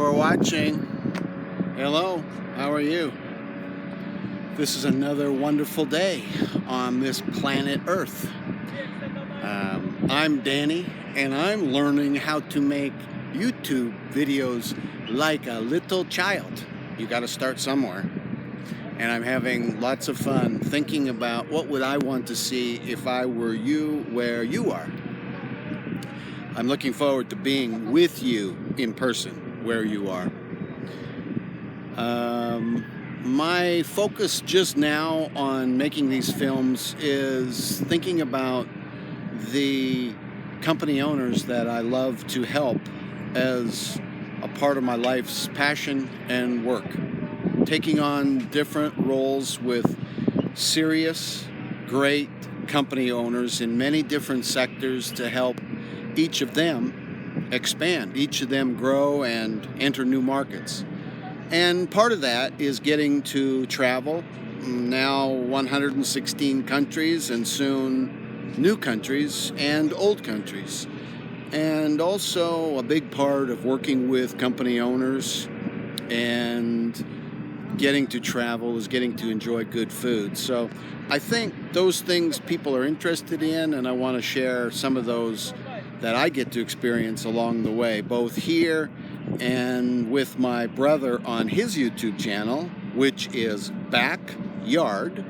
for watching. Hello, how are you? This is another wonderful day on this planet Earth. I'm Danny, and I'm learning how to make YouTube videos like a little child. You got to start somewhere. And I'm having lots of fun thinking about what would I want to see if I were you where you are. I'm looking forward to being with you in person where you are. My focus just now on making these films is thinking about the company owners that I love to help as a part of my life's passion and work. Taking on different roles with serious, great company owners in many different sectors to help each of them expand, each of them grow and enter new markets. And part of that is getting to travel, now 116 countries and soon new countries and old countries. And also a big part of working with company owners and getting to travel is getting to enjoy good food. So I think those things people are interested in, and I want to share some of those that I get to experience along the way, both here and with my brother on his YouTube channel, which is Backyard,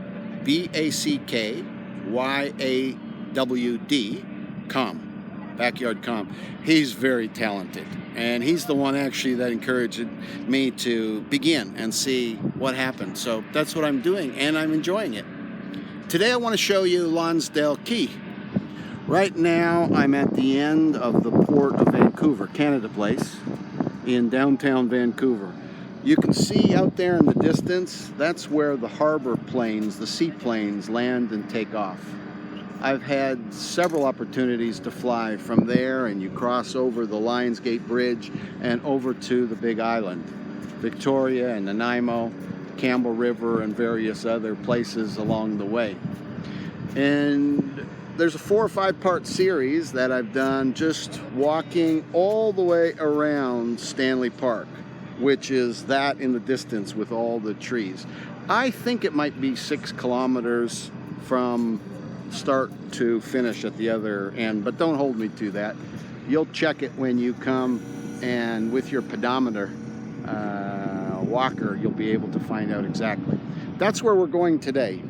BACKYAWD.com, Backyard.com. He's very talented, and he's the one actually that encouraged me to begin and see what happened. So that's what I'm doing, and I'm enjoying it. Today I want to show you Lonsdale Quay. Right now I'm at the end of the port of Vancouver, Canada Place, in downtown Vancouver. You can see out there in the distance, that's where the harbor planes, the seaplanes, land and take off. I've had several opportunities to fly from there, and you cross over the Lions Gate Bridge and over to the Big Island, Victoria and Nanaimo, Campbell River, and various other places along the way. And there's a 4 or 5 part series that I've done just walking all the way around Stanley Park, which is that in the distance with all the trees. I think it might be 6 kilometers from start to finish at the other end, but don't hold me to that. You'll check it when you come, and with your pedometer walker, you'll be able to find out exactly. That's where we're going today.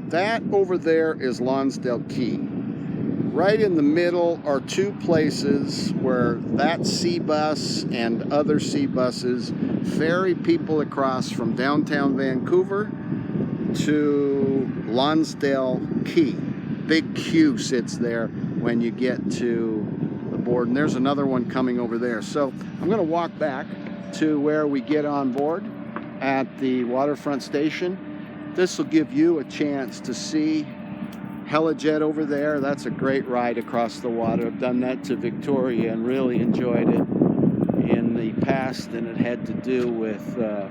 That over there is Lonsdale Quay. Right in the middle are 2 places where that Seabus and other Seabuses ferry people across from downtown Vancouver to Lonsdale Quay. Big Q sits there when you get to the board, and there's another one coming over there. So I'm going to walk back to where we get on board at the waterfront station. This will give you a chance to see Helijet over there. That's a great ride across the water. I've done that to Victoria and really enjoyed it in the past, and it had to do with a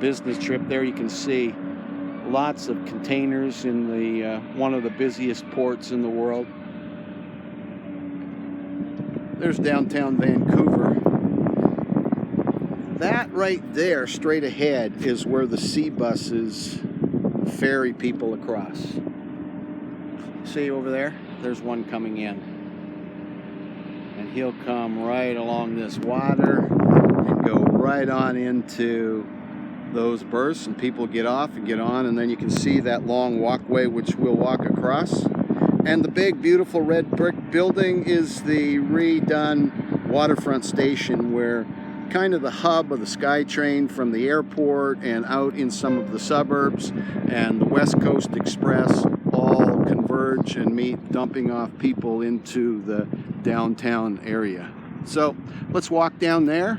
business trip. There you can see lots of containers in the one of the busiest ports in the world. There's downtown Vancouver. That right there, straight ahead, is where the Seabuses ferry people across. See over there? There's one coming in. And he'll come right along this water and go right on into those berths, and people get off and get on, and then you can see that long walkway which we'll walk across. And the big beautiful red brick building is the redone waterfront station, where kind of the hub of the SkyTrain from the airport and out in some of the suburbs and the West Coast Express all converge and meet, dumping off people into the downtown area. So let's walk down there,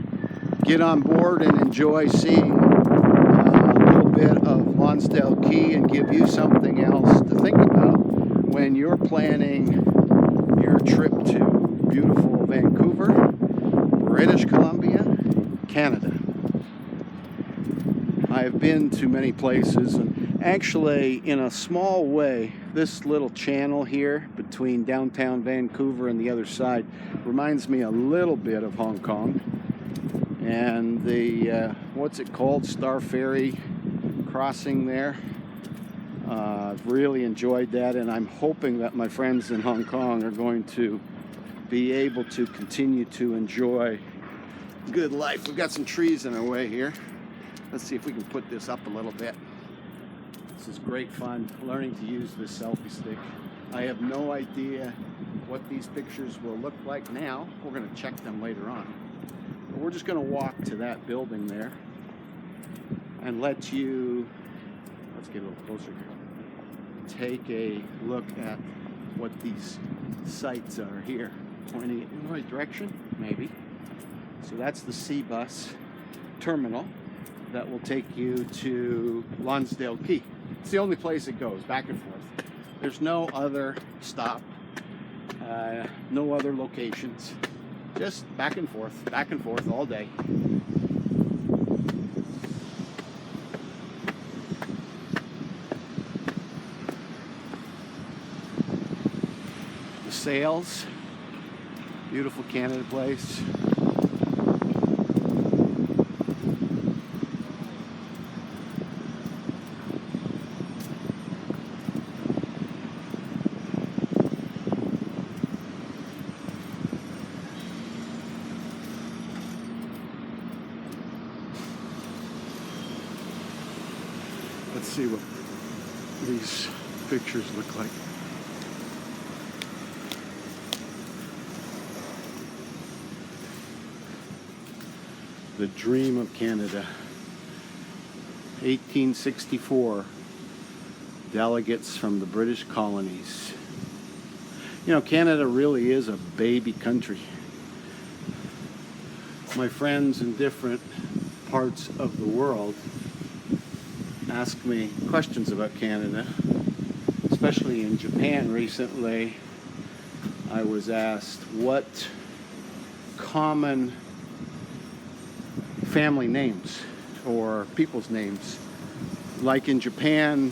get on board, and enjoy seeing a little bit of Lonsdale Quay, and give you something else to think about when you're planning your trip to beautiful Vancouver, British Columbia, Canada. I've been to many places, and actually in a small way, this little channel here between downtown Vancouver and the other side reminds me a little bit of Hong Kong. and the what's it called, Star Ferry crossing there. I've really enjoyed that, and I'm hoping that my friends in Hong Kong are going to be able to continue to enjoy good life. We've got some trees in our way here. Let's see if we can put this up a little bit. This is great fun, learning to use this selfie stick. I have no idea what these pictures will look like now. We're going to check them later on. But we're just going to walk to that building there and let you, let's get a little closer here, take a look at what these sites are here. Pointing it in the right direction? Maybe. So that's the Seabus terminal that will take you to Lonsdale Quay. It's the only place it goes, back and forth. There's no other stop, no other locations. Just back and forth all day. The sails, beautiful Canada place. Let's see what these pictures look like. The dream of Canada. 1864. Delegates from the British colonies. You know, Canada really is a baby country. My friends in different parts of the world ask me questions about Canada, especially in Japan recently. I was asked what common family names or people's names. Like in Japan,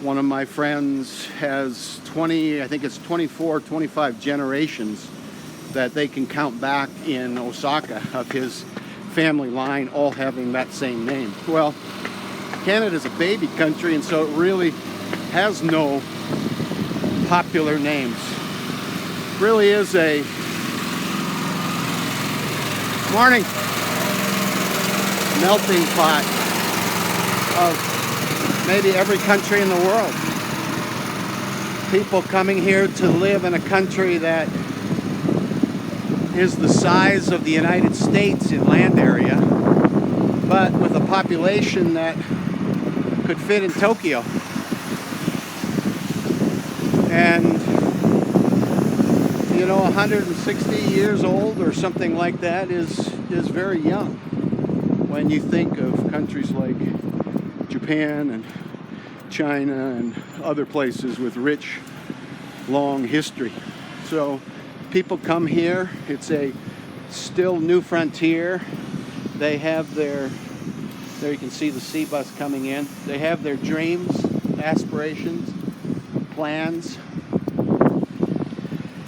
one of my friends has 25 generations that they can count back in Osaka of his family line all having that same name. Well, Canada's a baby country, and so it really has no popular names. It really is a melting pot of maybe every country in the world. People coming here to live in a country that is the size of the United States in land area, but with a population that could fit in Tokyo. And, you know, 160 years old or something like that is very young when you think of countries like Japan and China and other places with rich, long history. So people come here. It's a still new frontier. They have their, there you can see the Seabus coming in. They have their dreams, aspirations, plans.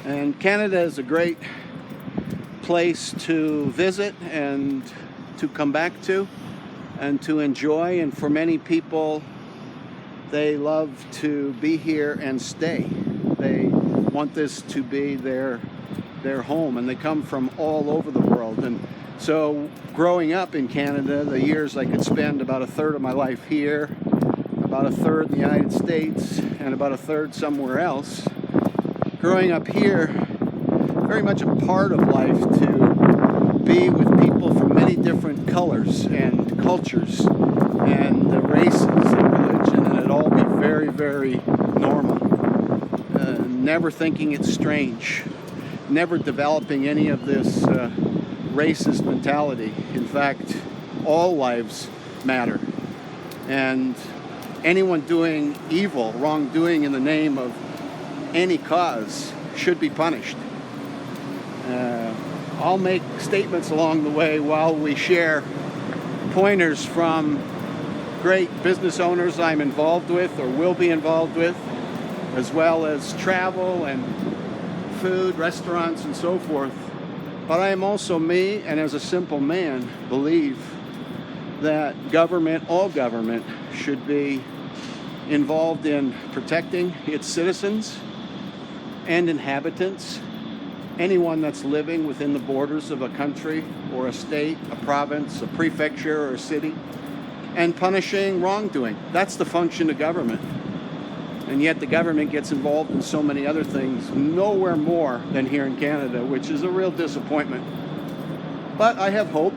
And Canada is a great place to visit and to come back to and to enjoy. And for many people, they love to be here and stay. They want this to be their home, and they come from all over the world. And so growing up in Canada, the years I could spend about a third of my life here, about a third in the United States, and about a third somewhere else. Growing up here, very much a part of life to be with people from many different colors and cultures and races and religion, and it all be very, very normal. Never thinking it's strange, never developing any of this racist mentality. In fact, all lives matter, and anyone doing evil, wrongdoing in the name of any cause should be punished. I'll make statements along the way while we share pointers from great business owners I'm involved with or will be involved with, as well as travel and food, restaurants, and so forth. But I am also me, and as a simple man, believe that government, all government, should be involved in protecting its citizens and inhabitants, anyone that's living within the borders of a country or a state, a province, a prefecture, or a city, and punishing wrongdoing. That's the function of government. And yet the government gets involved in so many other things, nowhere more than here in Canada, which is a real disappointment. But I have hope.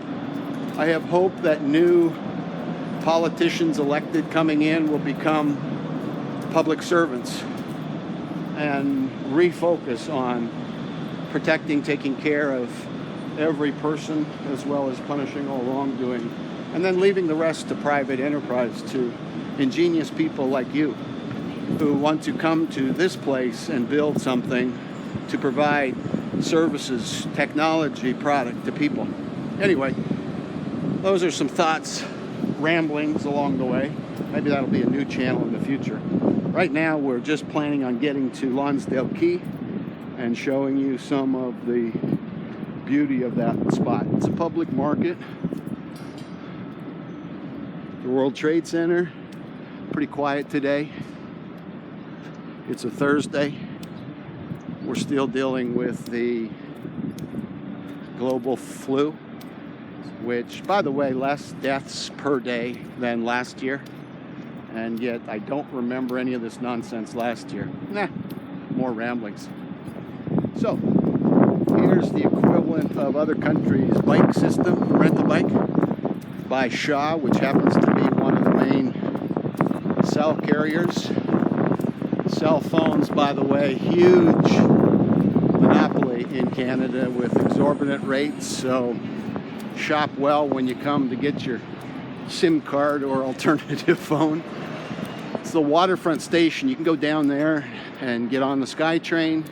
I have hope that new politicians elected coming in will become public servants and refocus on protecting, taking care of every person, as well as punishing all wrongdoing, and then leaving the rest to private enterprise, to ingenious people like you who want to come to this place and build something to provide services, technology, product to people. Anyway, those are some thoughts, ramblings along the way. Maybe that'll be a new channel in the future. Right now, we're just planning on getting to Lonsdale Quay and showing you some of the beauty of that spot. It's a public market. The World Trade Center, pretty quiet today. It's a Thursday. We're still dealing with the global flu, which, by the way, less deaths per day than last year. And yet I don't remember any of this nonsense last year. More ramblings. So, here's the equivalent of other countries' bike system, rent a bike, by Shaw, which happens to be one of the main cell carriers. Cell phones, by the way, huge monopoly in Canada with exorbitant rates, so shop well when you come to get your SIM card or alternative phone. It's the waterfront station. You can go down there and get on the SkyTrain,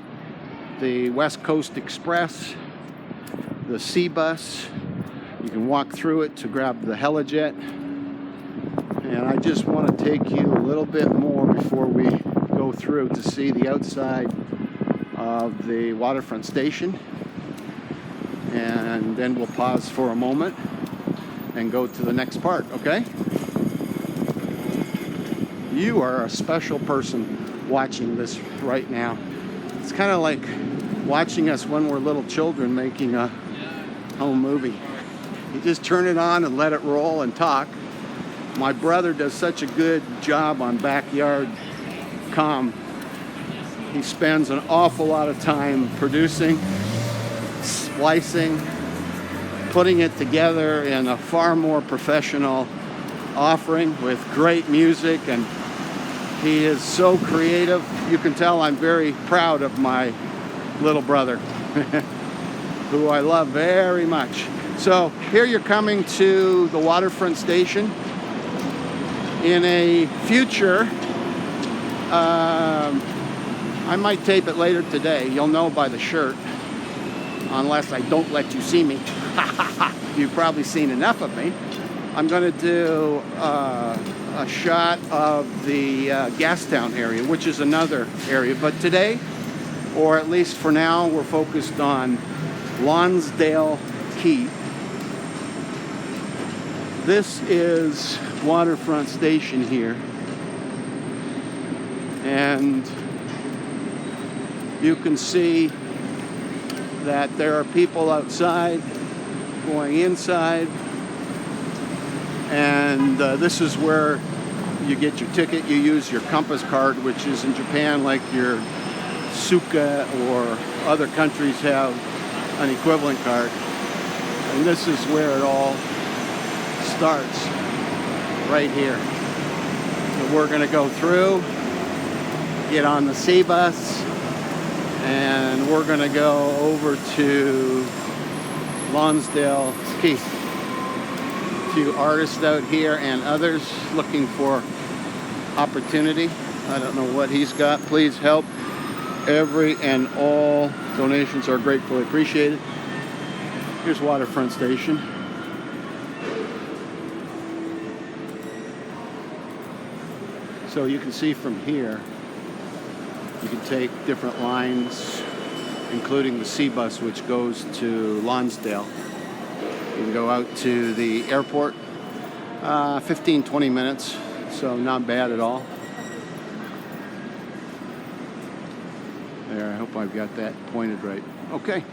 the West Coast Express, the Seabus. You can walk through it to grab the helijet. And I just want to take you a little bit more before we go through to see the outside of the waterfront station. And then we'll pause for a moment and go to the next part, okay? You are a special person watching this right now. It's kind of like watching us when we're little children making a home movie. You just turn it on and let it roll and talk. My brother does such a good job on Backyard Com. He spends an awful lot of time producing, splicing, putting it together in a far more professional offering with great music, and he is so creative. You can tell I'm very proud of my little brother, who I love very much. So here you're coming to the waterfront station. In a future, I might tape it later today. You'll know by the shirt, unless I don't let you see me. You've probably seen enough of me. I'm going to do a shot of the Gastown area, which is another area. But today, or at least for now, we're focused on Lonsdale Quay. This is waterfront station here, and you can see that there are people outside going inside, and this is where you get your ticket. You use your Compass card, which is in Japan like your Suica, or other countries have an equivalent card, and this is where it all starts, right here. So we're going to go through, get on the Seabus, and we're going to go over to Lonsdale Quay. A few artists out here and others looking for opportunity. I don't know what he's got. Please help. Every and all donations are gratefully appreciated. Here's waterfront station. So you can see from here, you can take different lines including the Seabus, which goes to Lonsdale. You can go out to the airport, 15-20 minutes, so not bad at all. There, I hope I've got that pointed right. Okay,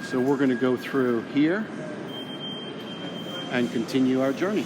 so we're going to go through here and continue our journey.